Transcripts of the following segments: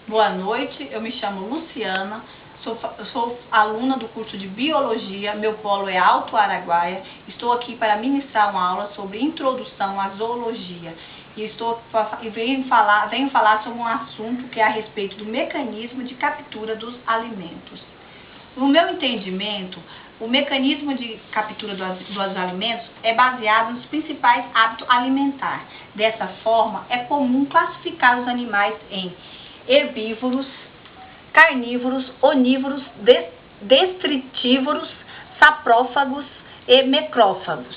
Boa noite, eu me chamo Luciana, sou aluna do curso de Biologia, meu polo é Alto Araguaia. Estou aqui para ministrar uma aula sobre introdução à zoologia e venho falar sobre um assunto que é a respeito do mecanismo de captura dos alimentos. No meu entendimento, o mecanismo de captura dos alimentos é baseado nos principais hábitos alimentares. Dessa forma, é comum classificar os animais em herbívoros, carnívoros, onívoros, detritívoros, saprófagos e necrófagos.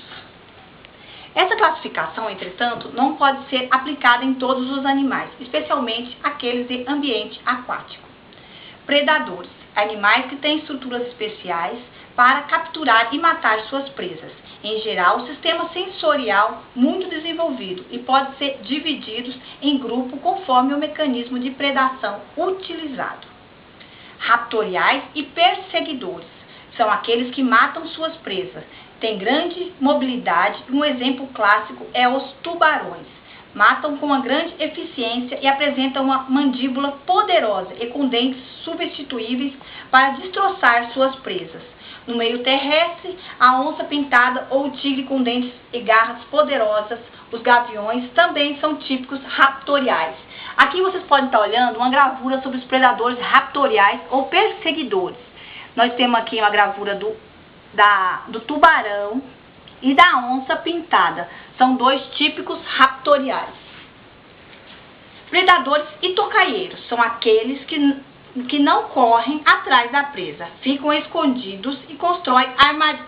Essa classificação, entretanto, não pode ser aplicada em todos os animais, especialmente aqueles de ambiente aquático. Predadores, animais que têm estruturas especiais para capturar e matar suas presas. Em geral, o sistema sensorial muito desenvolvido e pode ser dividido em grupo conforme o mecanismo de predação utilizado. Raptoriais e perseguidores são aqueles que matam suas presas. Têm grande mobilidade e um exemplo clássico é os tubarões. Matam com uma grande eficiência e apresentam uma mandíbula poderosa e com dentes substituíveis para destroçar suas presas. No meio terrestre, a onça pintada ou o tigre com dentes e garras poderosas, os gaviões, também são típicos raptoriais. Aqui vocês podem estar olhando uma gravura sobre os predadores raptoriais ou perseguidores. Nós temos aqui uma gravura do tubarão e da onça pintada. São dois típicos raptoriais. Predadores e tocaieiros são aqueles que não correm atrás da presa, ficam escondidos e constroem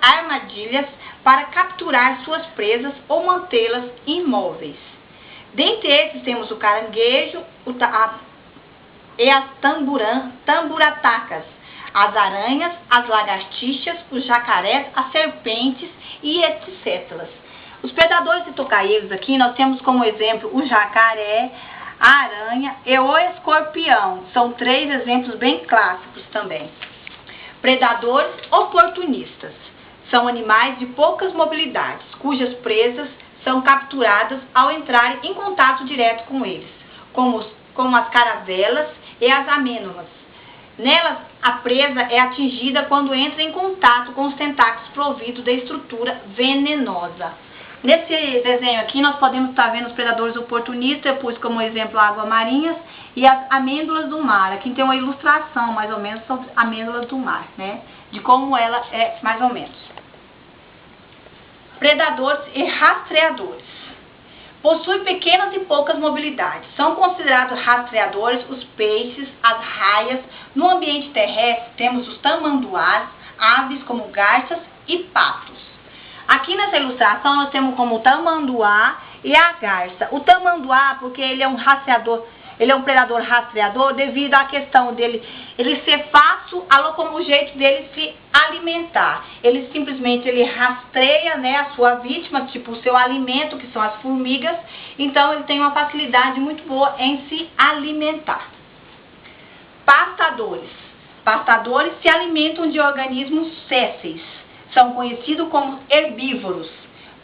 armadilhas para capturar suas presas ou mantê-las imóveis. Dentre esses temos o caranguejo e as tamburatacas, as aranhas, as lagartixas, os jacarés, as serpentes e etc. Os predadores e tocaieiros aqui nós temos como exemplo o jacaré, a aranha e o escorpião. São três exemplos bem clássicos também. Predadores oportunistas são animais de poucas mobilidades, cujas presas são capturadas ao entrar em contato direto com eles, como as caravelas e as amênoas. Nelas, a presa é atingida quando entra em contato com os tentáculos providos de estrutura venenosa. Nesse desenho aqui, nós podemos estar vendo os predadores oportunistas, eu pus como exemplo água-marinhas e as amêndoas do mar. Aqui tem uma ilustração, mais ou menos, sobre amêndoas do mar, né? De como ela é, mais ou menos. Predadores e rastreadores. Possuem pequenas e poucas mobilidades. São considerados rastreadores os peixes, as raias. No ambiente terrestre, temos os tamanduás, aves como garças e patos. Aqui nessa ilustração nós temos como o tamanduá e a garça. O tamanduá, porque ele é um rastreador, ele é um predador rastreador devido à questão dele, ele ser fácil, o jeito dele se alimentar. Ele simplesmente rastreia, né, a sua vítima, tipo o seu alimento, que são as formigas. Então ele tem uma facilidade muito boa em se alimentar. Pastadores. Pastadores se alimentam de organismos sésseis. São conhecidos como herbívoros,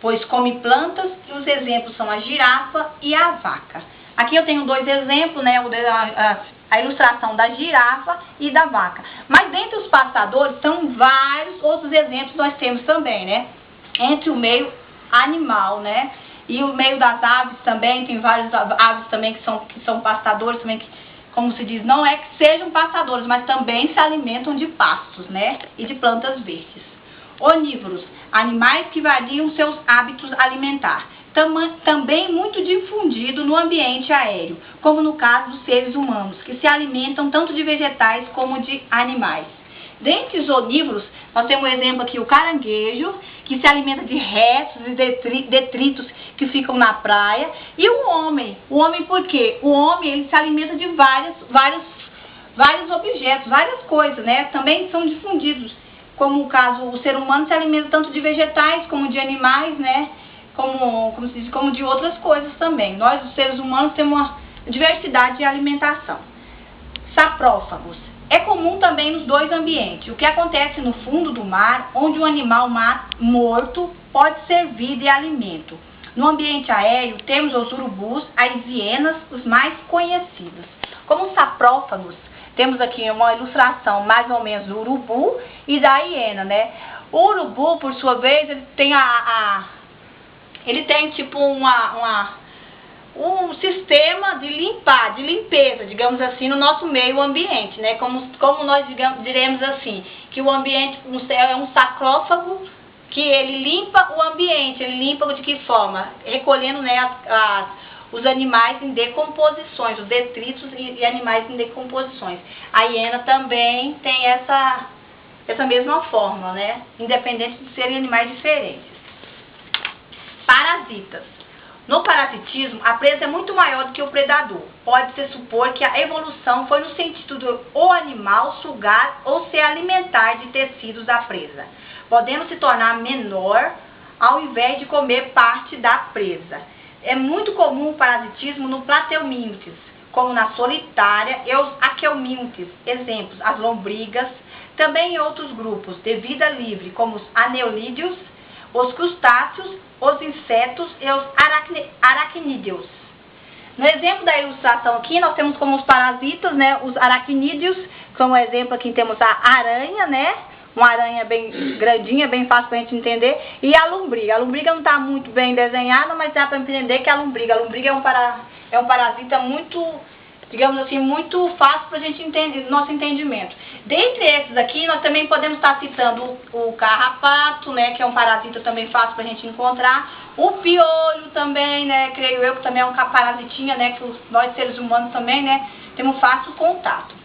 pois comem plantas e os exemplos são a girafa e a vaca. Aqui eu tenho dois exemplos, né, a ilustração da girafa e da vaca. Mas dentre os pastadores, são vários outros exemplos que nós temos também, né? Entre o meio animal, né? E o meio das aves também, tem várias aves também que são pastadores, também que, como se diz, não é que sejam pastadores, mas também se alimentam de pastos, né? E de plantas verdes. Onívoros, animais que variam seus hábitos alimentares, também muito difundido no ambiente aéreo, como no caso dos seres humanos, que se alimentam tanto de vegetais como de animais. Dentre os onívoros, nós temos um exemplo aqui, o caranguejo, que se alimenta de restos e detritos que ficam na praia, e o homem. O homem por quê? O homem ele se alimenta de vários objetos, várias coisas, né? Também são difundidos. Como o caso, o ser humano se alimenta tanto de vegetais como de animais, né? Como de outras coisas também. Nós, os seres humanos, temos uma diversidade de alimentação. Saprófagos. É comum também nos dois ambientes. O que acontece no fundo do mar, onde um animal morto pode servir de alimento. No ambiente aéreo, temos os urubus, as hienas, os mais conhecidos. Como saprófagos, temos aqui uma ilustração mais ou menos do urubu e da hiena, né? O urubu, por sua vez, ele tem ele tem tipo um sistema de limpeza, digamos assim, no nosso meio ambiente, né? Como nós diremos assim, que o ambiente é um sarcófago que ele limpa o ambiente. Ele limpa de que forma? Recolhendo, né, os animais em decomposições, os detritos e animais em decomposições. A hiena também tem essa mesma forma, né? Independente de serem animais diferentes. Parasitas. No parasitismo, a presa é muito maior do que o predador. Pode-se supor que a evolução foi no sentido do o animal sugar ou se alimentar de tecidos da presa, podendo se tornar menor ao invés de comer parte da presa. É muito comum o parasitismo no Plateumintes, como na solitária e os Aqueumintes, exemplos, as lombrigas, também em outros grupos de vida livre, como os aneulídeos, os crustáceos, os insetos e os aracnídeos. No exemplo da ilustração aqui, nós temos como os parasitas, né, os aracnídeos, como exemplo aqui temos a aranha, né, uma aranha bem grandinha, bem fácil para a gente entender, e a lombriga. A lombriga não está muito bem desenhada, mas dá para entender que a lombriga é um parasita muito, digamos assim, muito fácil para a gente entender, nosso entendimento. Dentre esses aqui, nós também podemos estar citando o carrapato, né, que é um parasita também fácil para a gente encontrar, o piolho também, né, creio eu que também é um parasitinha, né, que nós seres humanos também, né, temos fácil contato.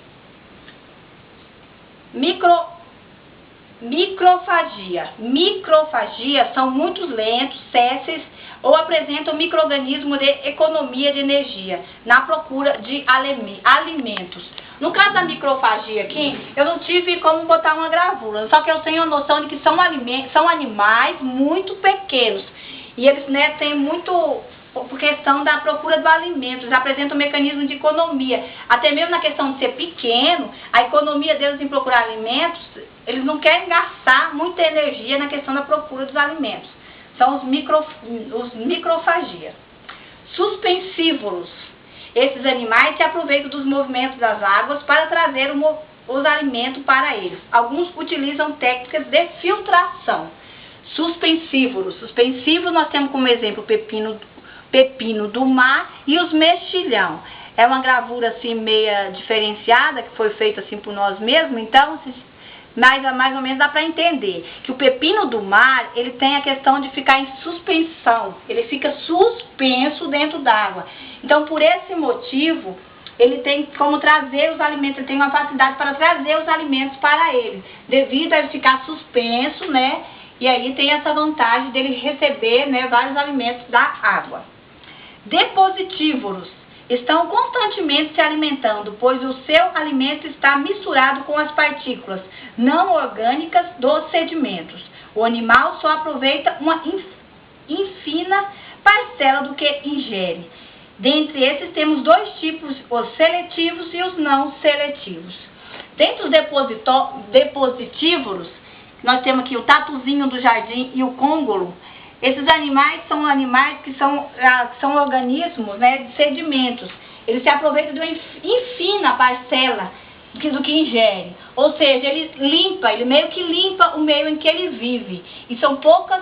Microfagia são muito lentos, sésseis ou apresentam micro-organismos de economia de energia na procura de alimentos. No caso da microfagia aqui, eu não tive como botar uma gravura, só que eu tenho a noção de que são animais muito pequenos e eles, né, têm muito por questão da procura do alimento, eles apresentam um mecanismo de economia. Até mesmo na questão de ser pequeno, a economia deles em procurar alimentos, eles não querem gastar muita energia na questão da procura dos alimentos. São os microfagia. Suspensívoros. Esses animais se aproveitam dos movimentos das águas para trazer os alimentos para eles. Alguns utilizam técnicas de filtração. Suspensívoros. Suspensívoros nós temos como exemplo pepino do mar e os mexilhão. É uma gravura assim meia diferenciada, que foi feita assim por nós mesmos, então mais ou menos dá para entender que o pepino do mar, ele tem a questão de ficar em suspensão, ele fica suspenso dentro d'água. Então, por esse motivo, ele tem como trazer os alimentos, ele tem uma facilidade para trazer os alimentos para ele, devido a ele ficar suspenso, né? E aí tem essa vantagem dele receber, né, vários alimentos da água. Depositívoros. Estão constantemente se alimentando, pois o seu alimento está misturado com as partículas não orgânicas dos sedimentos. O animal só aproveita uma ínfima parcela do que ingere. Dentre esses temos dois tipos, os seletivos e os não seletivos. Dentre os depositívoros, nós temos aqui o tatuzinho do jardim e o côngolo. Esses animais são animais que são organismos, né, de sedimentos. Eles se aproveitam de uma ínfima parcela do que ingere. Ou seja, ele meio que limpa o meio em que ele vive. E são poucos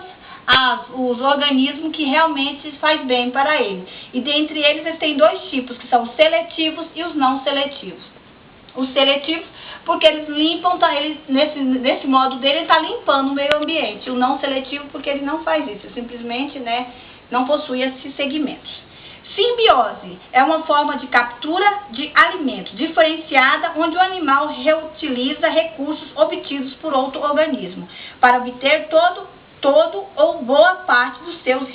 os organismos que realmente faz bem para ele. E dentre eles tem dois tipos, que são os seletivos e os não seletivos. Os seletivos, porque eles limpam, nesse modo dele, ele está limpando o meio ambiente. O não seletivo, porque ele não faz isso, simplesmente, né, não possui esses segmentos. Simbiose é uma forma de captura de alimentos diferenciada, onde o animal reutiliza recursos obtidos por outro organismo para obter todo ou boa parte dos seus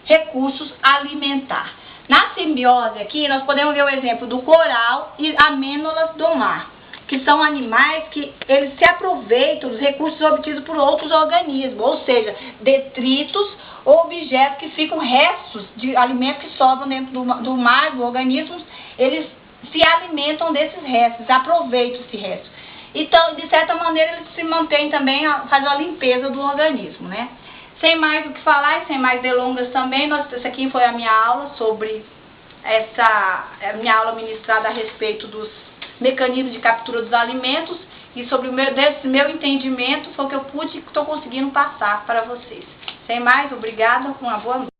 recursos alimentares. Na simbiose aqui, nós podemos ver o exemplo do coral e amênolas do mar, que são animais que eles se aproveitam dos recursos obtidos por outros organismos, ou seja, detritos ou objetos que ficam restos de alimentos que sobram dentro do mar, do organismo, eles se alimentam desses restos, aproveitam esse resto. Então, de certa maneira, eles se mantêm também, fazem a limpeza do organismo, né? Sem mais o que falar e sem mais delongas também, essa aqui foi a minha aula sobre essa minha aula ministrada a respeito dos mecanismos de captura dos alimentos e sobre desse meu entendimento foi o que eu pude e estou conseguindo passar para vocês. Sem mais, obrigada, uma boa noite.